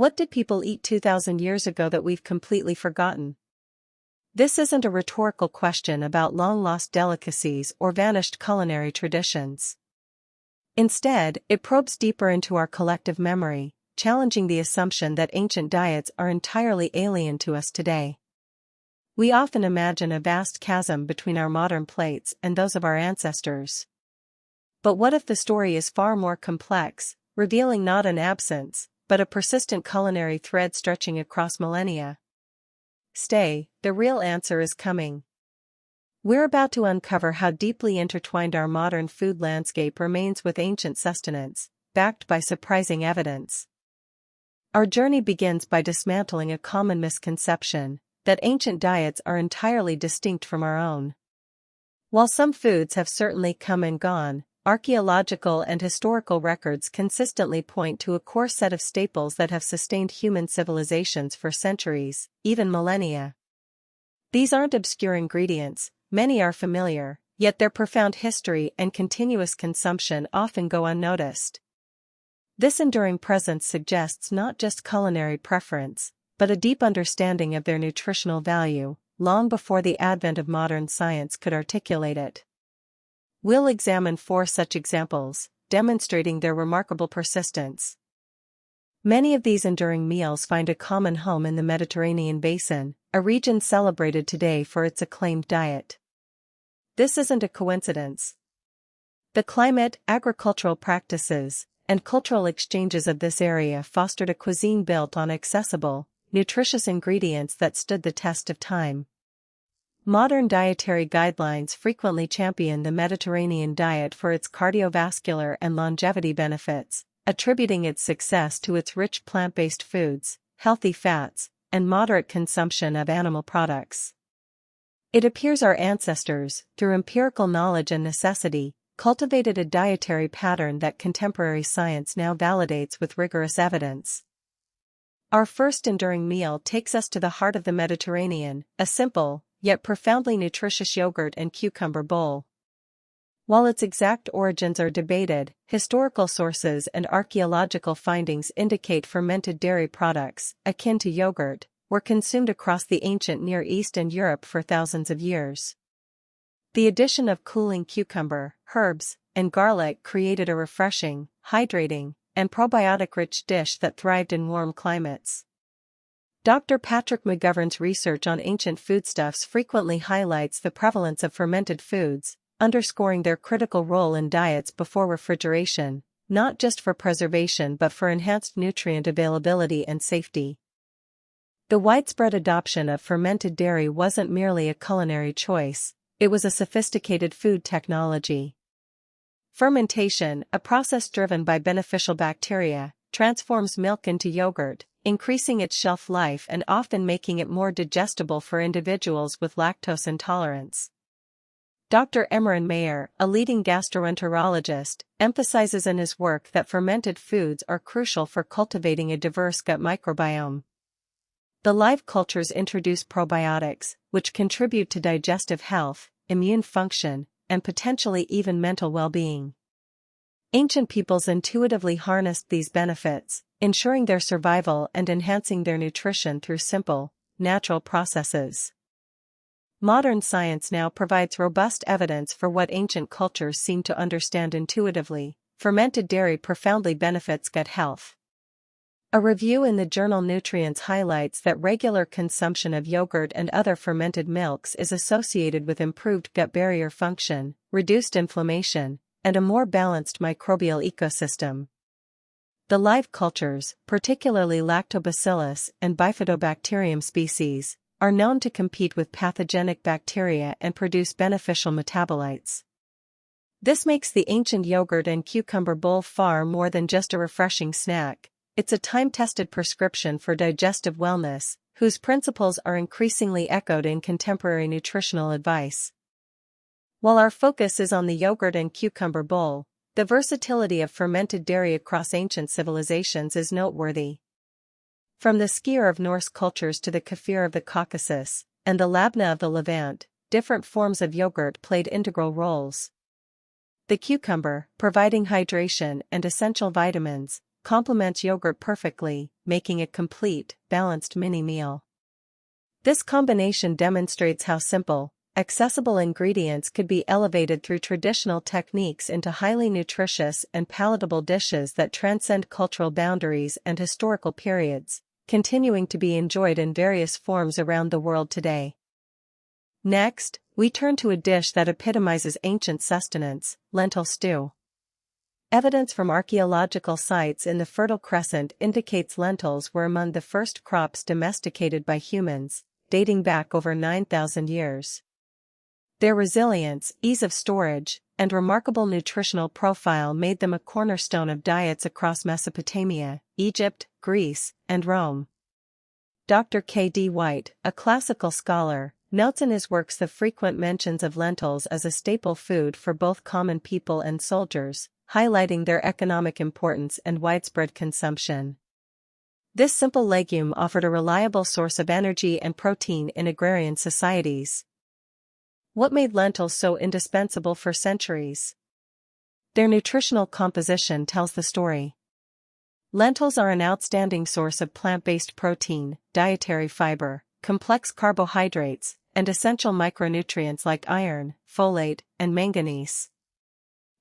What did people eat 2,000 years ago that we've completely forgotten? This isn't a rhetorical question about long-lost delicacies or vanished culinary traditions. Instead, it probes deeper into our collective memory, challenging the assumption that ancient diets are entirely alien to us today. We often imagine a vast chasm between our modern plates and those of our ancestors. But what if the story is far more complex, revealing not an absence, but a persistent culinary thread stretching across millennia? Stay, the real answer is coming. We're about to uncover how deeply intertwined our modern food landscape remains with ancient sustenance, backed by surprising evidence. Our journey begins by dismantling a common misconception that ancient diets are entirely distinct from our own. While some foods have certainly come and gone, archaeological and historical records consistently point to a core set of staples that have sustained human civilizations for centuries, even millennia. These aren't obscure ingredients, many are familiar, yet their profound history and continuous consumption often go unnoticed. This enduring presence suggests not just culinary preference, but a deep understanding of their nutritional value, long before the advent of modern science could articulate it. We'll examine 4 such examples, demonstrating their remarkable persistence. Many of these enduring meals find a common home in the Mediterranean basin, a region celebrated today for its acclaimed diet. This isn't a coincidence. The climate, agricultural practices, and cultural exchanges of this area fostered a cuisine built on accessible, nutritious ingredients that stood the test of time. Modern dietary guidelines frequently champion the Mediterranean diet for its cardiovascular and longevity benefits, attributing its success to its rich plant-based foods, healthy fats, and moderate consumption of animal products. It appears our ancestors, through empirical knowledge and necessity, cultivated a dietary pattern that contemporary science now validates with rigorous evidence. Our first enduring meal takes us to the heart of the Mediterranean, a simple, yet profoundly nutritious yogurt and cucumber bowl. While its exact origins are debated, historical sources and archaeological findings indicate fermented dairy products, akin to yogurt, were consumed across the ancient Near East and Europe for thousands of years. The addition of cooling cucumber, herbs, and garlic created a refreshing, hydrating, and probiotic-rich dish that thrived in warm climates. Dr. Patrick McGovern's research on ancient foodstuffs frequently highlights the prevalence of fermented foods, underscoring their critical role in diets before refrigeration, not just for preservation but for enhanced nutrient availability and safety. The widespread adoption of fermented dairy wasn't merely a culinary choice, it was a sophisticated food technology. Fermentation, a process driven by beneficial bacteria, transforms milk into yogurt, increasing its shelf life and often making it more digestible for individuals with lactose intolerance. Dr. Emmerin Mayer, a leading gastroenterologist, emphasizes in his work that fermented foods are crucial for cultivating a diverse gut microbiome. The live cultures introduce probiotics, which contribute to digestive health, immune function, and potentially even mental well-being. Ancient peoples intuitively harnessed these benefits, ensuring their survival and enhancing their nutrition through simple, natural processes. Modern science now provides robust evidence for what ancient cultures seemed to understand intuitively: fermented dairy profoundly benefits gut health. A review in the journal Nutrients highlights that regular consumption of yogurt and other fermented milks is associated with improved gut barrier function, reduced inflammation, and a more balanced microbial ecosystem. The live cultures, particularly Lactobacillus and Bifidobacterium species, are known to compete with pathogenic bacteria and produce beneficial metabolites. This makes the ancient yogurt and cucumber bowl far more than just a refreshing snack. It's a time-tested prescription for digestive wellness, whose principles are increasingly echoed in contemporary nutritional advice. While our focus is on the yogurt and cucumber bowl, the versatility of fermented dairy across ancient civilizations is noteworthy. From the skyr of Norse cultures to the kefir of the Caucasus, and the labna of the Levant, different forms of yogurt played integral roles. The cucumber, providing hydration and essential vitamins, complements yogurt perfectly, making a complete, balanced mini-meal. This combination demonstrates how simple, accessible ingredients could be elevated through traditional techniques into highly nutritious and palatable dishes that transcend cultural boundaries and historical periods, continuing to be enjoyed in various forms around the world today. Next, we turn to a dish that epitomizes ancient sustenance, lentil stew. Evidence from archaeological sites in the Fertile Crescent indicates lentils were among the first crops domesticated by humans, dating back over 9,000 years. Their resilience, ease of storage, and remarkable nutritional profile made them a cornerstone of diets across Mesopotamia, Egypt, Greece, and Rome. Dr. K. D. White, a classical scholar, notes in his works the frequent mentions of lentils as a staple food for both common people and soldiers, highlighting their economic importance and widespread consumption. This simple legume offered a reliable source of energy and protein in agrarian societies. What made lentils so indispensable for centuries? Their nutritional composition tells the story. Lentils are an outstanding source of plant-based protein, dietary fiber, complex carbohydrates, and essential micronutrients like iron, folate, and manganese.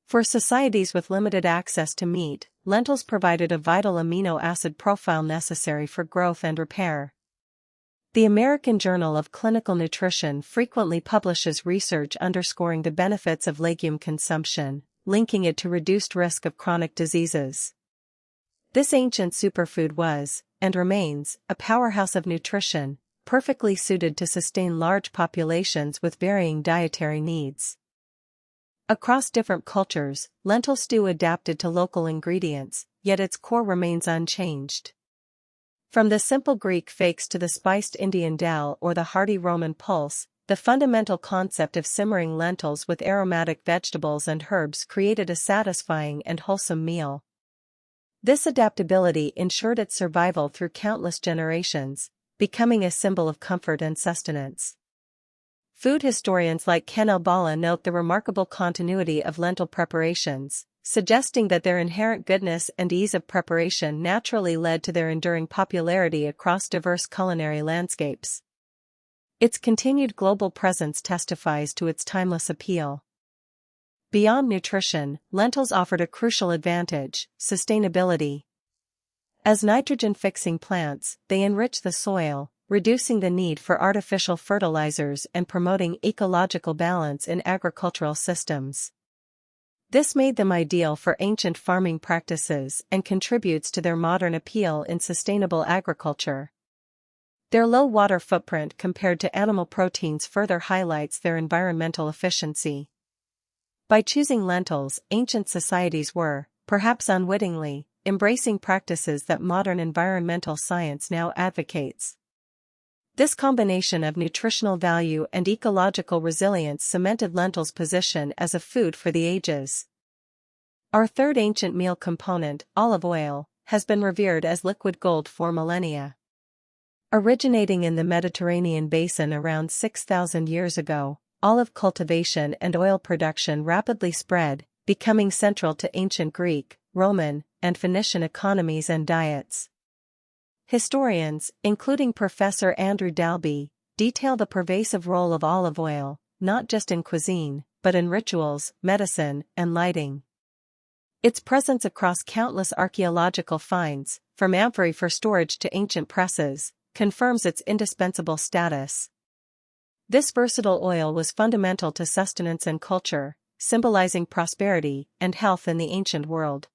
For societies with limited access to meat, lentils provided a vital amino acid profile necessary for growth and repair. The American Journal of Clinical Nutrition frequently publishes research underscoring the benefits of legume consumption, linking it to reduced risk of chronic diseases. This ancient superfood was, and remains, a powerhouse of nutrition, perfectly suited to sustain large populations with varying dietary needs. Across different cultures, lentil stew adapted to local ingredients, yet its core remains unchanged. From the simple Greek fakes to the spiced Indian dal or the hearty Roman pulse, the fundamental concept of simmering lentils with aromatic vegetables and herbs created a satisfying and wholesome meal. This adaptability ensured its survival through countless generations, becoming a symbol of comfort and sustenance. Food historians like Ken Albala note the remarkable continuity of lentil preparations, suggesting that their inherent goodness and ease of preparation naturally led to their enduring popularity across diverse culinary landscapes. Its continued global presence testifies to its timeless appeal. Beyond nutrition, lentils offered a crucial advantage: sustainability. As nitrogen-fixing plants, they enrich the soil, reducing the need for artificial fertilizers and promoting ecological balance in agricultural systems. This made them ideal for ancient farming practices and contributes to their modern appeal in sustainable agriculture. Their low water footprint compared to animal proteins further highlights their environmental efficiency. By choosing lentils, ancient societies were, perhaps unwittingly, embracing practices that modern environmental science now advocates. This combination of nutritional value and ecological resilience cemented lentils' position as a food for the ages. Our third ancient meal component, olive oil, has been revered as liquid gold for millennia. Originating in the Mediterranean basin around 6,000 years ago, olive cultivation and oil production rapidly spread, becoming central to ancient Greek, Roman, and Phoenician economies and diets. Historians, including Professor Andrew Dalby, detail the pervasive role of olive oil, not just in cuisine, but in rituals, medicine, and lighting. Its presence across countless archaeological finds, from amphorae for storage to ancient presses, confirms its indispensable status. This versatile oil was fundamental to sustenance and culture, symbolizing prosperity and health in the ancient world.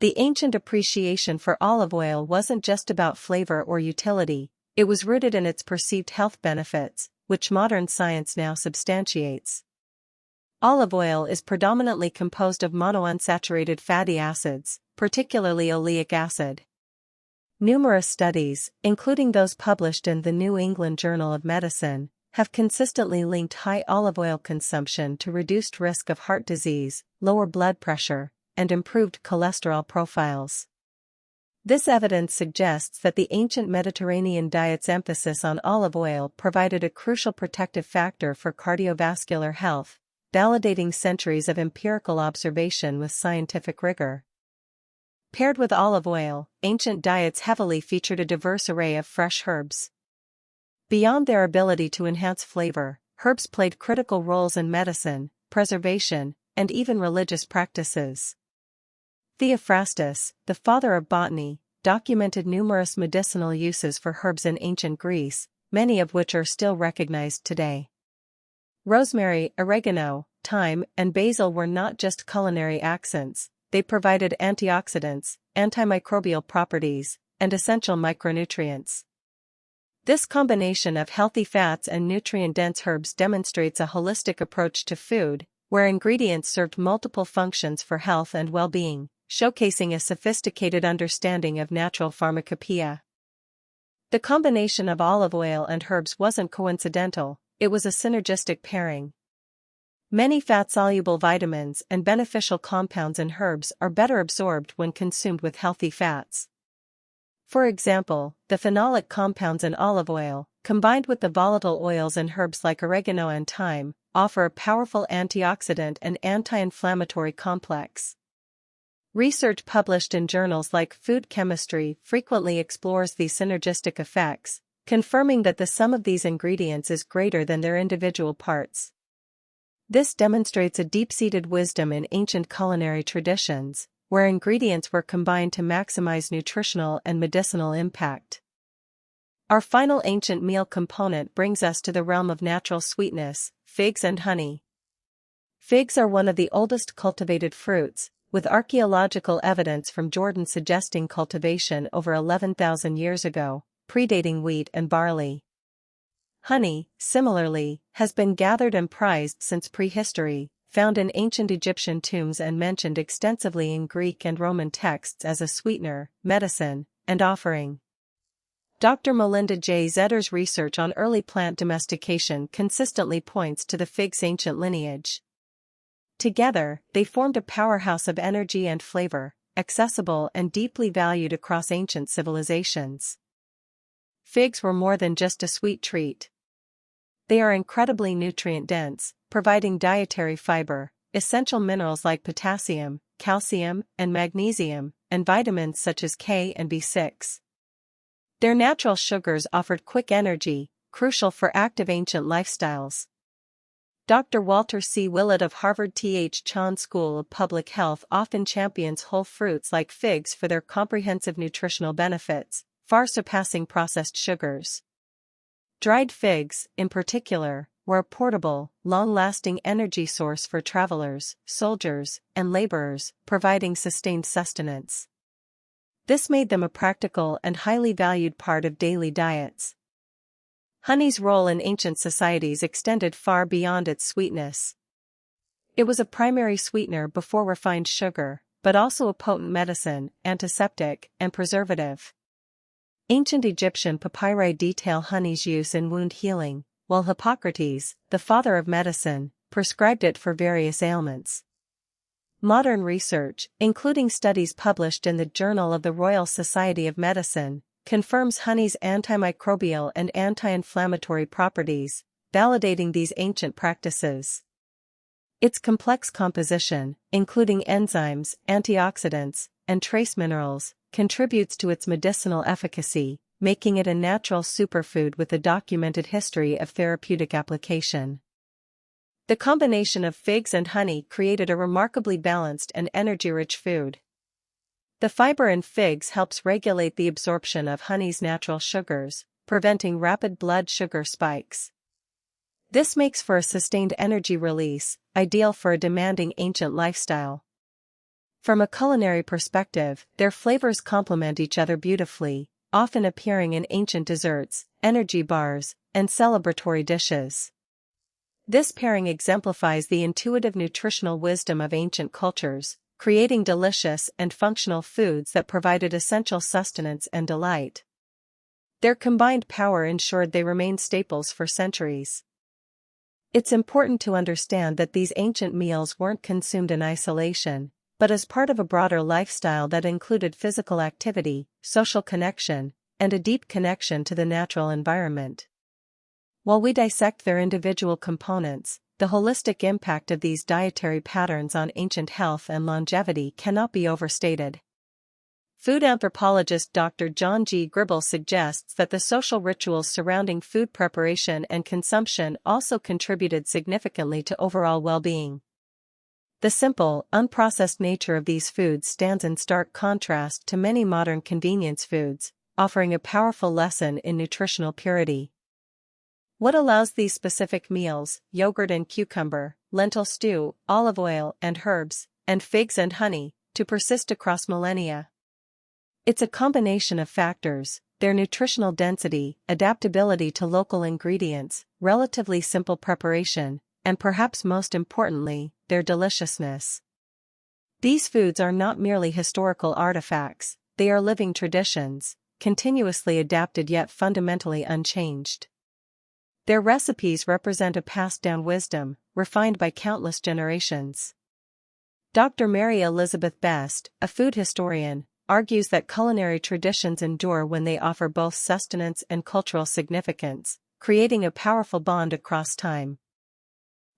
The ancient appreciation for olive oil wasn't just about flavor or utility, it was rooted in its perceived health benefits, which modern science now substantiates. Olive oil is predominantly composed of monounsaturated fatty acids, particularly oleic acid. Numerous studies, including those published in the New England Journal of Medicine, have consistently linked high olive oil consumption to reduced risk of heart disease, lower blood pressure, and improved cholesterol profiles. This evidence suggests that the ancient Mediterranean diet's emphasis on olive oil provided a crucial protective factor for cardiovascular health, validating centuries of empirical observation with scientific rigor. Paired with olive oil, ancient diets heavily featured a diverse array of fresh herbs. Beyond their ability to enhance flavor, herbs played critical roles in medicine, preservation, and even religious practices. Theophrastus, the father of botany, documented numerous medicinal uses for herbs in ancient Greece, many of which are still recognized today. Rosemary, oregano, thyme, and basil were not just culinary accents, they provided antioxidants, antimicrobial properties, and essential micronutrients. This combination of healthy fats and nutrient-dense herbs demonstrates a holistic approach to food, where ingredients served multiple functions for health and well-being, showcasing a sophisticated understanding of natural pharmacopoeia. The combination of olive oil and herbs wasn't coincidental, it was a synergistic pairing. Many fat-soluble vitamins and beneficial compounds in herbs are better absorbed when consumed with healthy fats. For example, the phenolic compounds in olive oil, combined with the volatile oils in herbs like oregano and thyme, offer a powerful antioxidant and anti-inflammatory complex. Research published in journals like Food Chemistry frequently explores these synergistic effects, confirming that the sum of these ingredients is greater than their individual parts. This demonstrates a deep-seated wisdom in ancient culinary traditions, where ingredients were combined to maximize nutritional and medicinal impact. Our final ancient meal component brings us to the realm of natural sweetness, figs and honey. Figs are one of the oldest cultivated fruits, with archaeological evidence from Jordan suggesting cultivation over 11,000 years ago, predating wheat and barley. Honey, similarly, has been gathered and prized since prehistory, found in ancient Egyptian tombs and mentioned extensively in Greek and Roman texts as a sweetener, medicine, and offering. Dr. Melinda J. Zetter's research on early plant domestication consistently points to the fig's ancient lineage. Together, they formed a powerhouse of energy and flavor, accessible and deeply valued across ancient civilizations. Figs were more than just a sweet treat. They are incredibly nutrient-dense, providing dietary fiber, essential minerals like potassium, calcium, and magnesium, and vitamins such as K and B6. Their natural sugars offered quick energy, crucial for active ancient lifestyles. Dr. Walter C. Willett of Harvard T.H. Chan School of Public Health often champions whole fruits like figs for their comprehensive nutritional benefits, far surpassing processed sugars. Dried figs, in particular, were a portable, long-lasting energy source for travelers, soldiers, and laborers, providing sustained sustenance. This made them a practical and highly valued part of daily diets. Honey's role in ancient societies extended far beyond its sweetness. It was a primary sweetener before refined sugar, but also a potent medicine, antiseptic, and preservative. Ancient Egyptian papyri detail honey's use in wound healing, while Hippocrates, the father of medicine, prescribed it for various ailments. Modern research, including studies published in the Journal of the Royal Society of Medicine, confirms honey's antimicrobial and anti-inflammatory properties, validating these ancient practices. Its complex composition, including enzymes, antioxidants, and trace minerals, contributes to its medicinal efficacy, making it a natural superfood with a documented history of therapeutic application. The combination of figs and honey created a remarkably balanced and energy-rich food. The fiber in figs helps regulate the absorption of honey's natural sugars, preventing rapid blood sugar spikes. This makes for a sustained energy release, ideal for a demanding ancient lifestyle. From a culinary perspective, their flavors complement each other beautifully, often appearing in ancient desserts, energy bars, and celebratory dishes. This pairing exemplifies the intuitive nutritional wisdom of ancient cultures, creating delicious and functional foods that provided essential sustenance and delight. Their combined power ensured they remained staples for centuries. It's important to understand that these ancient meals weren't consumed in isolation, but as part of a broader lifestyle that included physical activity, social connection, and a deep connection to the natural environment. While we dissect their individual components, the holistic impact of these dietary patterns on ancient health and longevity cannot be overstated. Food anthropologist Dr. John G. Gribble suggests that the social rituals surrounding food preparation and consumption also contributed significantly to overall well-being. The simple, unprocessed nature of these foods stands in stark contrast to many modern convenience foods, offering a powerful lesson in nutritional purity. What allows these specific meals, yogurt and cucumber, lentil stew, olive oil and herbs, and figs and honey, to persist across millennia? It's a combination of factors: their nutritional density, adaptability to local ingredients, relatively simple preparation, and perhaps most importantly, their deliciousness. These foods are not merely historical artifacts, they are living traditions, continuously adapted yet fundamentally unchanged. Their recipes represent a passed-down wisdom, refined by countless generations. Dr. Mary Elizabeth Best, a food historian, argues that culinary traditions endure when they offer both sustenance and cultural significance, creating a powerful bond across time.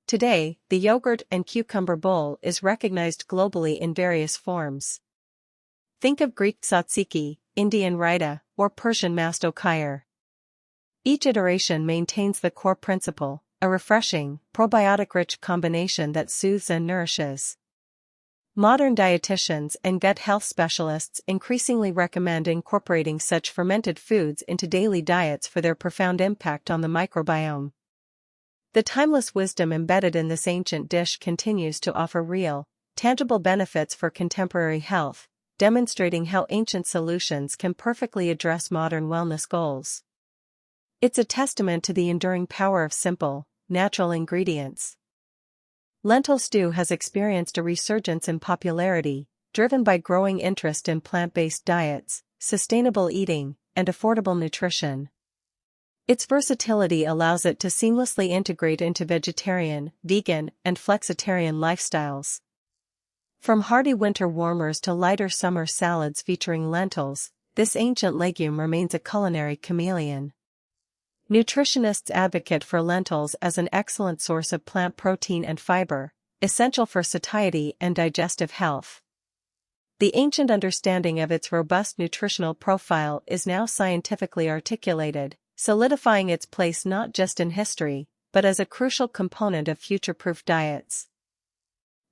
Today, the yogurt and cucumber bowl is recognized globally in various forms. Think of Greek tzatziki, Indian raita, or Persian masto khair. Each iteration maintains the core principle, a refreshing, probiotic-rich combination that soothes and nourishes. Modern dietitians and gut health specialists increasingly recommend incorporating such fermented foods into daily diets for their profound impact on the microbiome. The timeless wisdom embedded in this ancient dish continues to offer real, tangible benefits for contemporary health, demonstrating how ancient solutions can perfectly address modern wellness goals. It's a testament to the enduring power of simple, natural ingredients. Lentil stew has experienced a resurgence in popularity, driven by growing interest in plant-based diets, sustainable eating, and affordable nutrition. Its versatility allows it to seamlessly integrate into vegetarian, vegan, and flexitarian lifestyles. From hearty winter warmers to lighter summer salads featuring lentils, this ancient legume remains a culinary chameleon. Nutritionists advocate for lentils as an excellent source of plant protein and fiber, essential for satiety and digestive health. The ancient understanding of its robust nutritional profile is now scientifically articulated, solidifying its place not just in history, but as a crucial component of future-proof diets.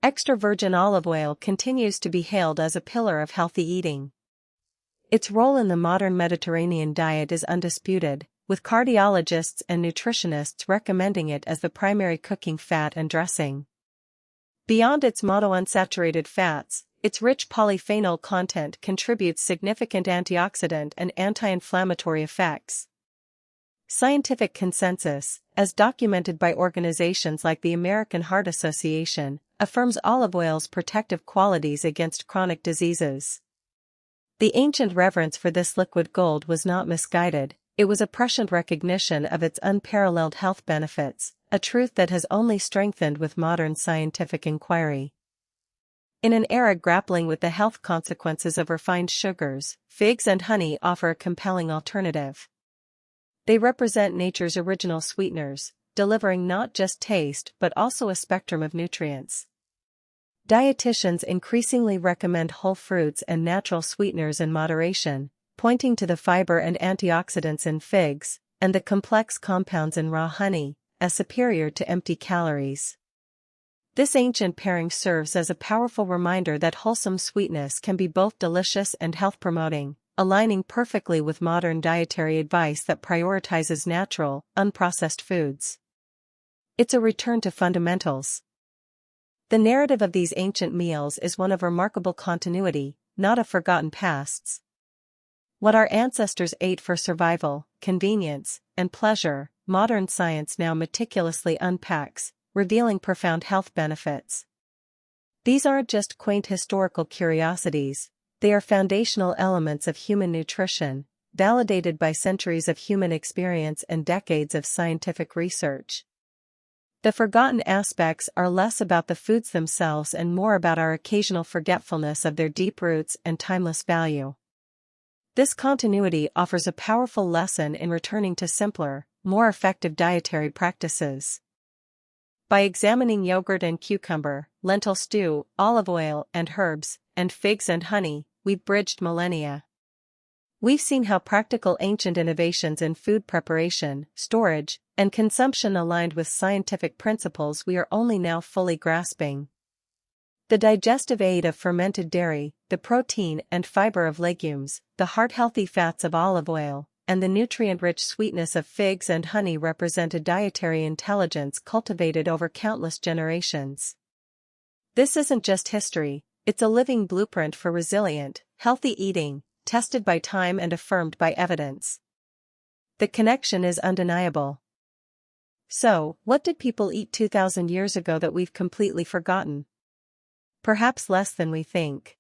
Extra virgin olive oil continues to be hailed as a pillar of healthy eating. Its role in the modern Mediterranean diet is undisputed, with cardiologists and nutritionists recommending it as the primary cooking fat and dressing. Beyond its monounsaturated fats, its rich polyphenol content contributes significant antioxidant and anti-inflammatory effects. Scientific consensus, as documented by organizations like the American Heart Association, affirms olive oil's protective qualities against chronic diseases. The ancient reverence for this liquid gold was not misguided. It was a prescient recognition of its unparalleled health benefits, a truth that has only strengthened with modern scientific inquiry. In an era grappling with the health consequences of refined sugars, figs and honey offer a compelling alternative. They represent nature's original sweeteners, delivering not just taste but also a spectrum of nutrients. Dietitians increasingly recommend whole fruits and natural sweeteners in moderation, pointing to the fiber and antioxidants in figs, and the complex compounds in raw honey, as superior to empty calories. This ancient pairing serves as a powerful reminder that wholesome sweetness can be both delicious and health-promoting, aligning perfectly with modern dietary advice that prioritizes natural, unprocessed foods. It's a return to fundamentals. The narrative of these ancient meals is one of remarkable continuity, not of forgotten pasts. What our ancestors ate for survival, convenience, and pleasure, modern science now meticulously unpacks, revealing profound health benefits. These aren't just quaint historical curiosities, they are foundational elements of human nutrition, validated by centuries of human experience and decades of scientific research. The forgotten aspects are less about the foods themselves and more about our occasional forgetfulness of their deep roots and timeless value. This continuity offers a powerful lesson in returning to simpler, more effective dietary practices. By examining yogurt and cucumber, lentil stew, olive oil and herbs, and figs and honey, we've bridged millennia. We've seen how practical ancient innovations in food preparation, storage, and consumption aligned with scientific principles we are only now fully grasping. The digestive aid of fermented dairy, the protein and fiber of legumes, the heart-healthy fats of olive oil, and the nutrient-rich sweetness of figs and honey represent a dietary intelligence cultivated over countless generations. This isn't just history, it's a living blueprint for resilient, healthy eating, tested by time and affirmed by evidence. The connection is undeniable. So, what did people eat 2,000 years ago that we've completely forgotten? Perhaps less than we think.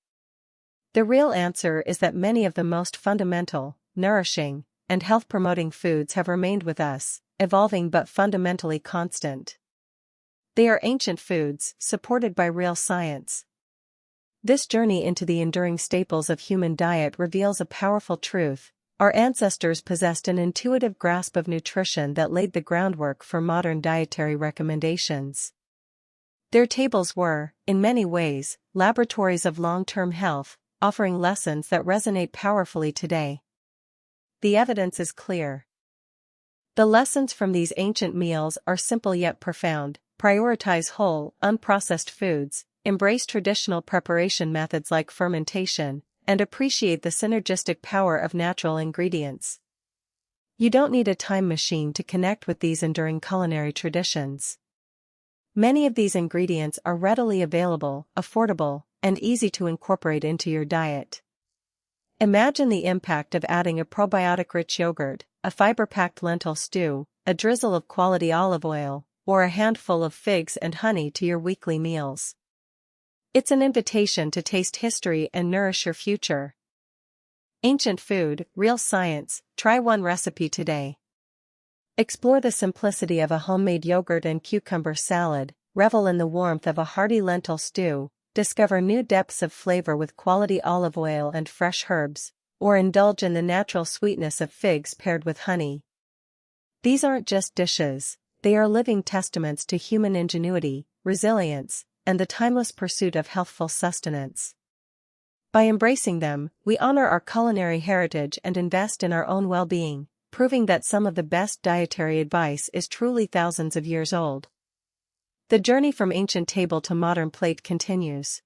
The real answer is that many of the most fundamental, nourishing, and health-promoting foods have remained with us, evolving but fundamentally constant. They are ancient foods, supported by real science. This journey into the enduring staples of human diet reveals a powerful truth: our ancestors possessed an intuitive grasp of nutrition that laid the groundwork for modern dietary recommendations. Their tables were, in many ways, laboratories of long-term health, offering lessons that resonate powerfully today. The evidence is clear. The lessons from these ancient meals are simple yet profound: prioritize whole, unprocessed foods, embrace traditional preparation methods like fermentation, and appreciate the synergistic power of natural ingredients. You don't need a time machine to connect with these enduring culinary traditions. Many of these ingredients are readily available, affordable, and easy to incorporate into your diet. Imagine the impact of adding a probiotic-rich yogurt, a fiber-packed lentil stew, a drizzle of quality olive oil, or a handful of figs and honey to your weekly meals. It's an invitation to taste history and nourish your future. Ancient food, real science. Try one recipe today. Explore the simplicity of a homemade yogurt and cucumber salad, revel in the warmth of a hearty lentil stew, discover new depths of flavor with quality olive oil and fresh herbs, or indulge in the natural sweetness of figs paired with honey. These aren't just dishes, they are living testaments to human ingenuity, resilience, and the timeless pursuit of healthful sustenance. By embracing them, we honor our culinary heritage and invest in our own well-being, proving that some of the best dietary advice is truly thousands of years old. The journey from ancient table to modern plate continues.